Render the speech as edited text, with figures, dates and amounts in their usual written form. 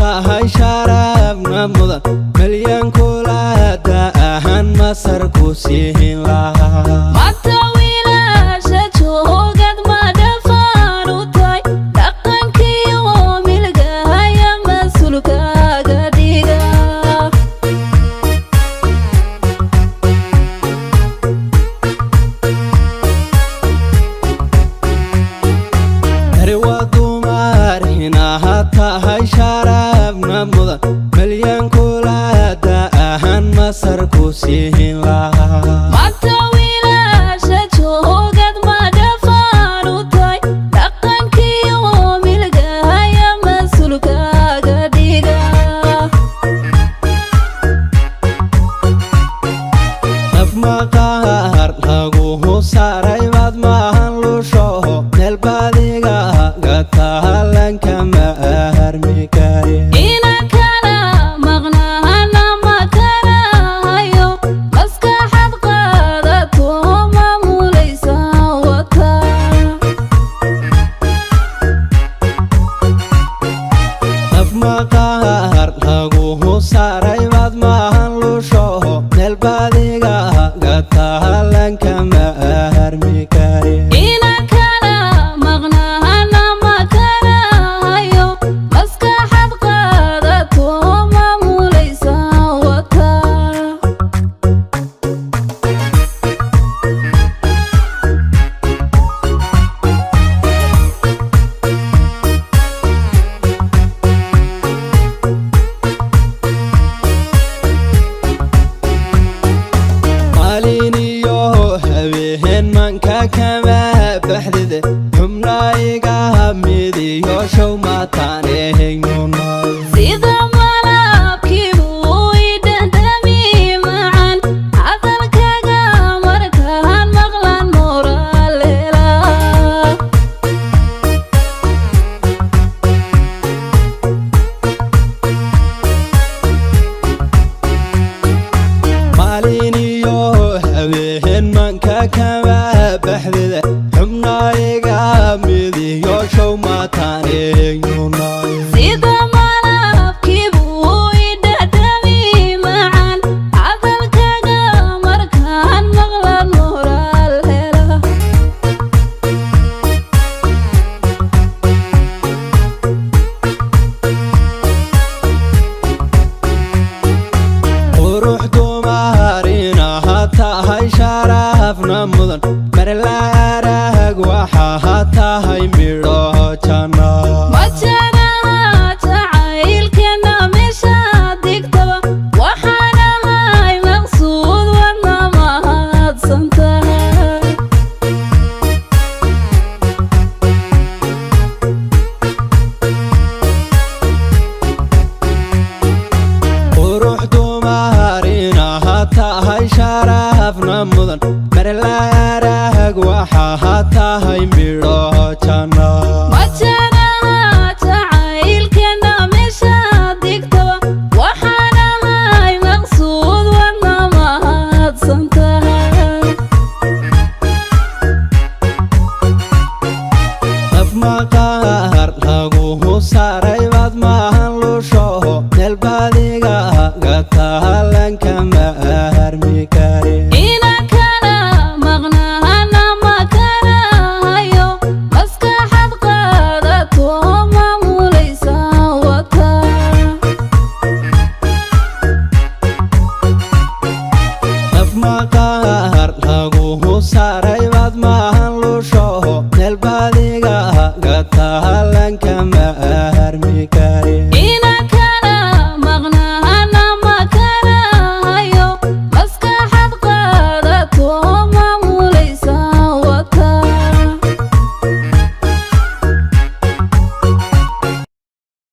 tahay sharafna mudan milyan kula daahan masar ku siin lahaa mata wiilasha joogad ma dhafaan u tahay dhaqankii oo milgahaya mas-uulkaaga dhiga tahay sharafna mudan milyan kula daahan masar ku siin lahaa mata wiilasha joogad ma dhafaan u tahay dhaqankii oo milgahaya mas-uulkaaga dhiga naf maqaar lagu saaray baad maahan lushoho meel baadiga gatahalanka ma ina kala maqnaana ma karahayo maskaxad qaadato maamulaysa wata naf maqaar lagu saaray baad maahan lushoho meel baadiga gatahalanka ma harmi kare ina kala maqnaana ma karahayo maskaxad qaadato maamulaysa wata maaliniyo habeen manka kama baxdide xubnayga midiyo show mataanehegnuno sida malabkii buu i dhandhami macan hadalkaga markaan maqlan moraaleela maaliniyo habeen manka kama baxdide xubnayga midiyo show mataanehegnuno sida malabkii buu i dhandhami macan hadalkaga markaan maqlan moraaleela qurux dumarinaha tahay sharafna mudan marla arag waxaa tahay midho janno wajanaha jacaylkeena meeshaad digtaba waxaan ahay maqsuud wadna mahadsan tahay qurux dumarinaha tahay sharafna mudan marla arag waxaa tahay midho janno wajanaha jacaylkeena meeshaad digtaba waxaan ahay maqsuud wadna mahadsan tahay naf maqaar lagu saaray baad maahan lushoho meel baadiga gatahalanka ma harmi kare ina kala maqnaana ma karahayo maskaxad qaadato maamulaysa wata naf maqaar lagu saaray baad maahan lushoho meel baadiga gatahalanka ma harmi kare